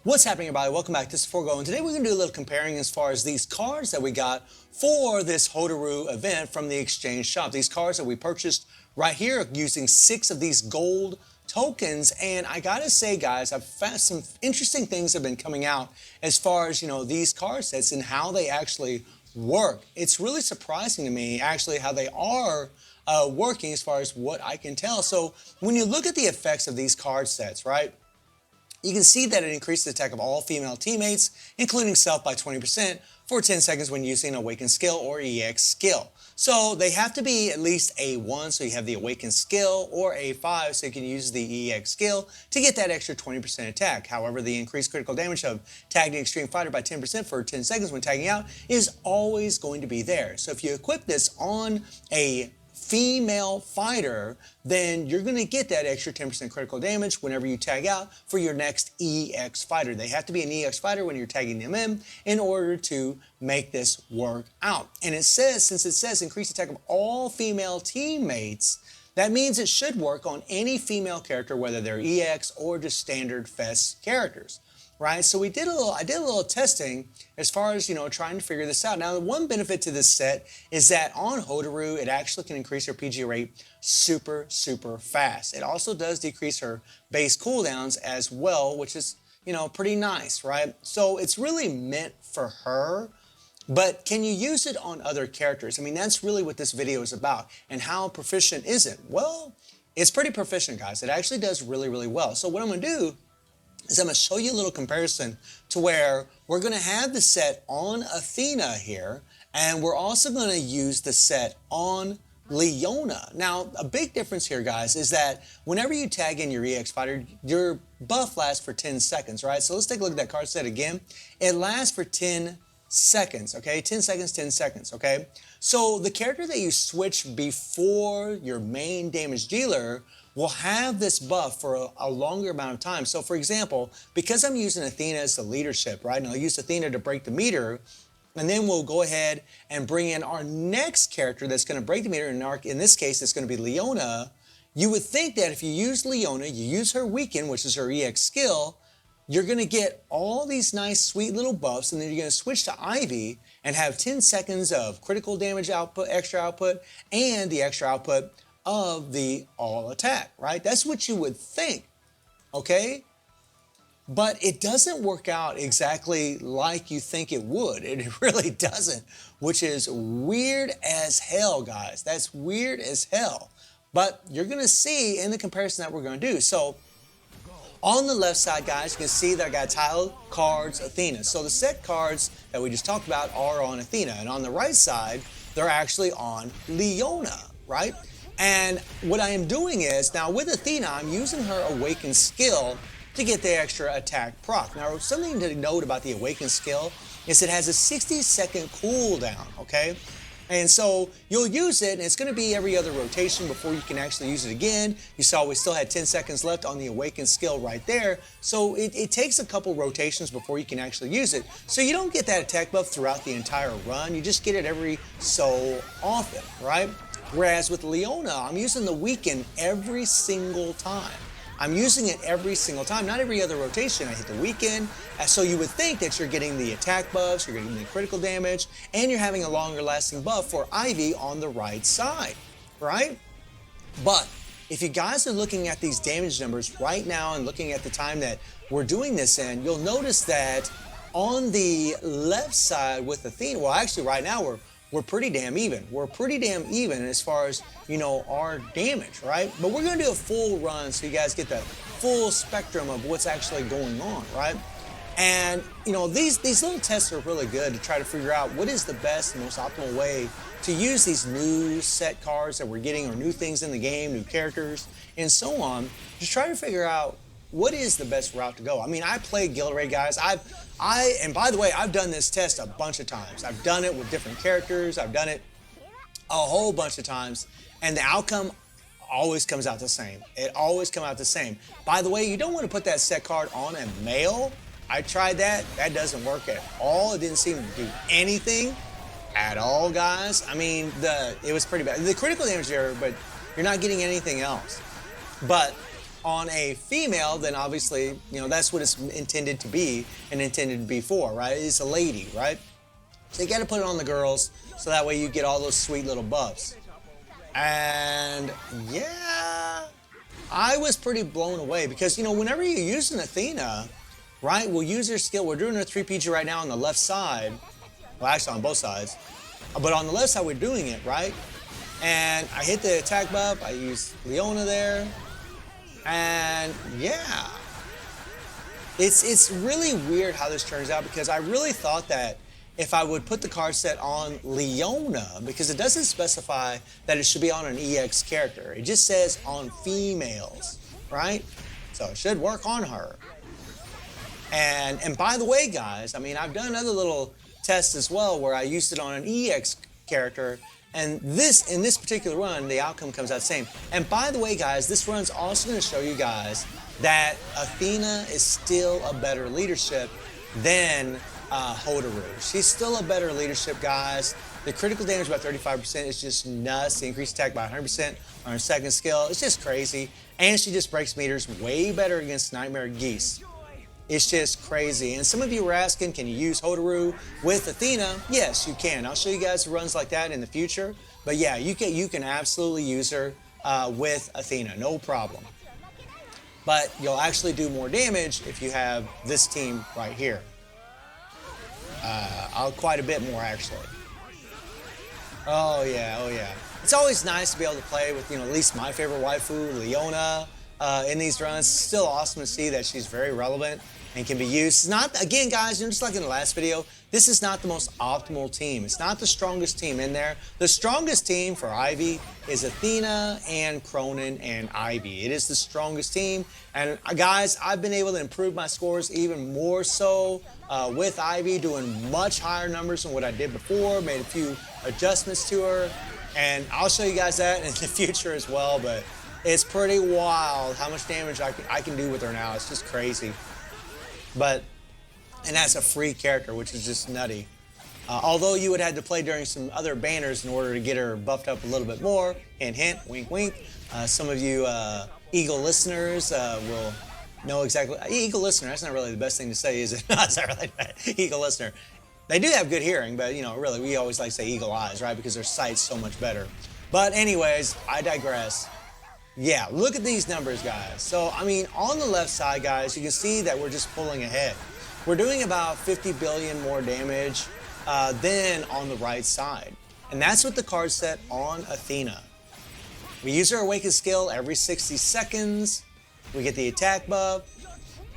What's happening, everybody? Welcome back. This is Forgo, and today we're going to do a little comparing as far as these cards that we got for this Hotaru event from the exchange shop. These cards that we purchased right here using 6 of these gold tokens, and I gotta say, guys, I've found some interesting things have been coming out as far as, these card sets and how they actually work. It's really surprising to me, actually, how they are working as far as what I can tell. So when you look at the effects of these card sets, right? You can see that it increases the attack of all female teammates, including self, by 20% for 10 seconds when using an Awakened skill or EX skill. So they have to be at least a 1, so you have the Awakened skill, or a 5, so you can use the EX skill to get that extra 20% attack. However, the increased critical damage of tagging Extreme Fighter by 10% for 10 seconds when tagging out is always going to be there. So if you equip this on a female fighter, then you're going to get that extra 10% critical damage whenever you tag out for your next EX fighter. They have to be an EX fighter when you're tagging them in order to make this work out. And it says, since it says increase attack of all female teammates, that means it should work on any female character, whether they're EX or just standard FES characters. Right, so I did a little testing as far as, trying to figure this out. Now, the one benefit to this set is that on Hotaru, it actually can increase her PG rate super, super fast. It also does decrease her base cooldowns as well, which is, pretty nice, right? So it's really meant for her, but can you use it on other characters? I mean, that's really what this video is about. And how proficient is it? Well, it's pretty proficient, guys. It actually does really, really well. So what I'm going to do is I'm going to show you a little comparison to where we're going to have the set on Athena here, and we're also going to use the set on Leona. Now, a big difference here, guys, is that whenever you tag in your EX fighter, your buff lasts for 10 seconds, right? So let's take a look at that card set again. It lasts for 10 seconds, okay? 10 seconds, 10 seconds, okay? So the character that you switch before your main damage dealer will have this buff for a longer amount of time. So for example, because I'm using Athena as the leadership, right? And I'll use Athena to break the meter, and then we'll go ahead and bring in our next character that's going to break the meter. In this case, it's going to be Leona. You would think that if you use Leona, you use her weaken, which is her EX skill, you're going to get all these nice, sweet little buffs, and then you're going to switch to Ivy and have 10 seconds of critical damage output, extra output, and the extra output of the all attack, right? That's what you would think, okay? But it doesn't work out exactly like you think it would. It really doesn't, which is weird as hell, guys. That's weird as hell. But you're gonna see in the comparison that we're gonna do. So on the left side, guys, you can see that I got tile cards Athena. So the set cards that we just talked about are on Athena. And on the right side, they're actually on Leona, right? And what I am doing is, now with Athena, I'm using her Awakened skill to get the extra attack proc. Now, something to note about the Awakened skill is it has a 60-second cooldown, okay? And so you'll use it, and it's going to be every other rotation before you can actually use it again. You saw we still had 10 seconds left on the Awakened skill right there. So it takes a couple rotations before you can actually use it. So you don't get that attack buff throughout the entire run. You just get it every so often, right? Whereas with Leona, I'm using the weaken every single time. I'm using it every single time, not every other rotation. I hit the weaken, so you would think that you're getting the attack buffs, you're getting the critical damage, and you're having a longer lasting buff for Ivy on the right side, right? But if you guys are looking at these damage numbers right now and looking at the time that we're doing this in, you'll notice that on the left side with Athena, well, actually right now we're pretty damn even. We're pretty damn even as far as, our damage, right? But we're going to do a full run so you guys get the full spectrum of what's actually going on, right? And, these little tests are really good to try to figure out what is the best and most optimal way to use these new set cards that we're getting, or new things in the game, new characters, and so on. Just try to figure out what is the best route to go. I mean, I play Gilray, guys. And by the way, I've done this test a bunch of times. I've done it with different characters. I've done it a whole bunch of times, and the outcome always comes out the same. It always comes out the same. By the way, you don't want to put that set card on a male. I tried that. That doesn't work at all. It didn't seem to do anything at all, guys. I mean, it was pretty bad. The critical damage there, but you're not getting anything else. But on a female, then obviously, you know, that's what it's intended to be and intended to be for, right? It's a lady, right? So you got to put it on the girls so that way you get all those sweet little buffs. And yeah, I was pretty blown away because, you know, whenever you use an Athena, right, we'll use her skill. We're doing her 3PG right now on the left side. Well, actually on both sides. But on the left side, we're doing it, right? And I hit the attack buff. I use Leona there. And yeah, it's really weird how this turns out because I really thought that if I would put the card set on Leona, because it doesn't specify that it should be on an EX character. It just says on females, right? So it should work on her. And by the way, guys, I mean, I've done other little tests as well where I used it on an EX character, and in this particular run, the outcome comes out the same. And by the way, guys, this run's also going to show you guys that Athena is still a better leadership than Hotaru. She's still a better leadership, guys. The critical damage by 35% is just nuts. The increased attack by 100% on her second skill. It's just crazy. And she just breaks meters way better against Nightmare Geese. It's just crazy. And some of you were asking, can you use Hotaru with Athena? Yes, you can. I'll show you guys runs like that in the future. But yeah, you can absolutely use her with Athena, no problem. But you'll actually do more damage if you have this team right here. Quite a bit more, actually. Oh yeah, oh yeah. It's always nice to be able to play with, you know, at least my favorite waifu, Leona, in these runs. It's still awesome to see that she's very relevant and can be used. It's not, again, guys, just like in the last video, this is not the most optimal team. It's not the strongest team in there. The strongest team for Ivy is Athena and Cronin and Ivy. It is the strongest team. And guys, I've been able to improve my scores even more so with Ivy, doing much higher numbers than what I did before, made a few adjustments to her. And I'll show you guys that in the future as well, but it's pretty wild how much damage I can do with her now. It's just crazy. And that's a free character, which is just nutty. Although you would have to play during some other banners in order to get her buffed up a little bit more. Hint, hint, wink, wink. Some of you Eagle listeners will know exactly. Eagle listener, that's not really the best thing to say, is it? That's not really bad. Eagle listener. They do have good hearing, but, you know, really, we always like to say eagle eyes, right? Because their sight's so much better. But anyways, I digress. Yeah, look at these numbers, guys. So, I mean, on the left side, guys, you can see that we're just pulling ahead. We're doing about 50 billion more damage than on the right side. And that's with the card set on Athena. We use our Awakened skill every 60 seconds. We get the attack buff.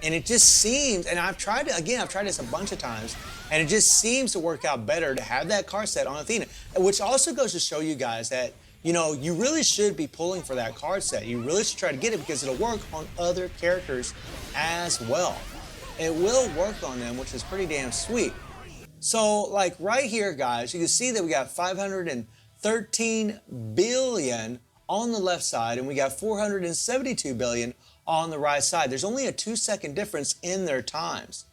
And it just seems, and I've tried this a bunch of times, and it just seems to work out better to have that card set on Athena. Which also goes to show you guys that, you know, you really should be pulling for that card set. You really should try to get it because it'll work on other characters as well. It will work on them, which is pretty damn sweet. So, like right here, guys, you can see that we got 513 billion on the left side, and we got 472 billion on the right side. There's only a 2-second difference in their times,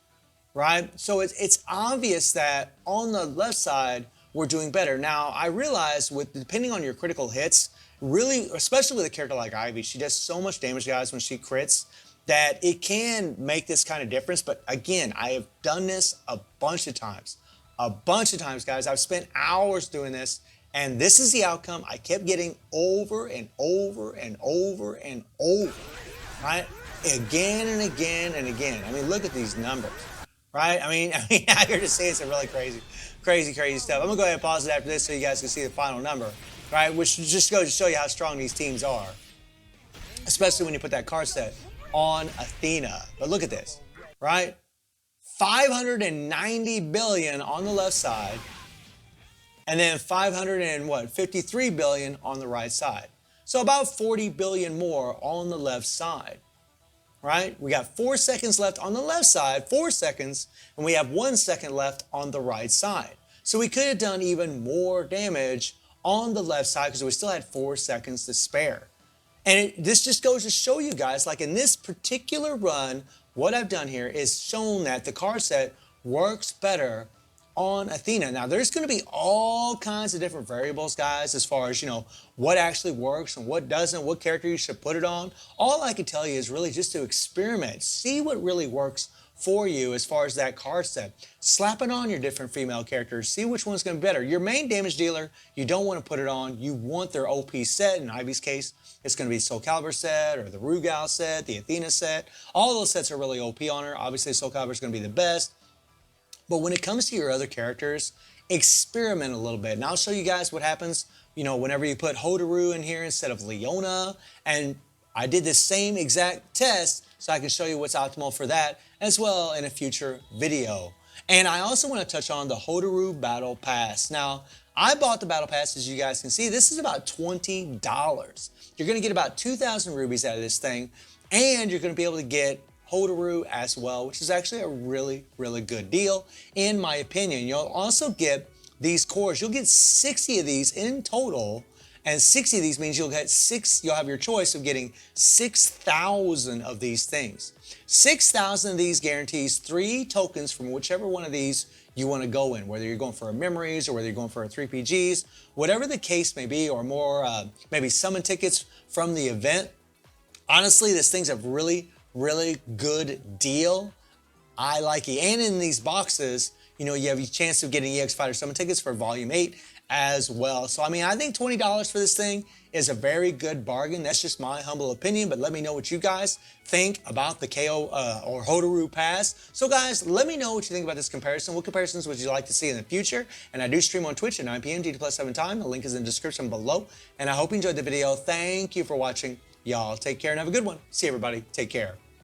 right? So it's obvious that on the left side, we're doing better. Now, I realize depending on your critical hits, really, especially with a character like Ivy, she does so much damage, guys, when she crits, that it can make this kind of difference. But again, I have done this a bunch of times. A bunch of times, guys. I've spent hours doing this, and this is the outcome I kept getting over and over and over and over, right? Again and again and again. I mean, look at these numbers, right? I mean, I hear to say some really crazy stuff. I'm gonna go ahead and pause it after this so you guys can see the final number, right? Which just goes to show you how strong these teams are, especially when you put that card set on Athena. But look at this, right? 590 billion on the left side, and then 53 billion on the right side. So about 40 billion more on the left side, right? We got 4 seconds left on the left side, 4 seconds, and we have 1 second left on the right side. So we could have done even more damage on the left side because we still had 4 seconds to spare. And this just goes to show you guys, like in this particular run, what I've done here is shown that the card set works better on Athena. Now, there's going to be all kinds of different variables, guys, as far as, what actually works and what doesn't, what character you should put it on. All I can tell you is really just to experiment, see what really works for you as far as that card set. Slap it on your different female characters, see which one's going to be better. Your main damage dealer, you don't want to put it on. You want their OP set. In Ivy's case, it's going to be Soul Calibur set or the Rugal set, the Athena set. All those sets are really OP on her. Obviously, Soul Calibur is going to be the best. But when it comes to your other characters, experiment a little bit. And I'll show you guys what happens, whenever you put Hotaru in here instead of Leona. And I did the same exact test, so I can show you what's optimal for that as well in a future video. And I also want to touch on the Hotaru Battle Pass. Now, I bought the Battle Pass, as you guys can see. This is about $20. You're going to get about 2,000 rubies out of this thing, and you're going to be able to get Hotaru as well, which is actually a really, really good deal, in my opinion. You'll also get these cores. You'll get 60 of these in total, and 60 of these means you'll have your choice of getting 6,000 of these things. 6,000 of these guarantees 3 tokens from whichever one of these you want to go in, whether you're going for a memories or whether you're going for a 3PGs, whatever the case may be, or more maybe summon tickets from the event. Honestly, this thing's a really good deal. I like it. And in these boxes, you have a chance of getting EX Fighter Summon tickets for Volume 8 as well. So, I think $20 for this thing is a very good bargain. That's just my humble opinion, but let me know what you guys think about the KO or Hotaru Pass. So, guys, let me know what you think about this comparison. What comparisons would you like to see in the future? And I do stream on Twitch at 9 p.m. GT+7 time. The link is in the description below. And I hope you enjoyed the video. Thank you for watching. Y'all take care and have a good one. See everybody. Take care.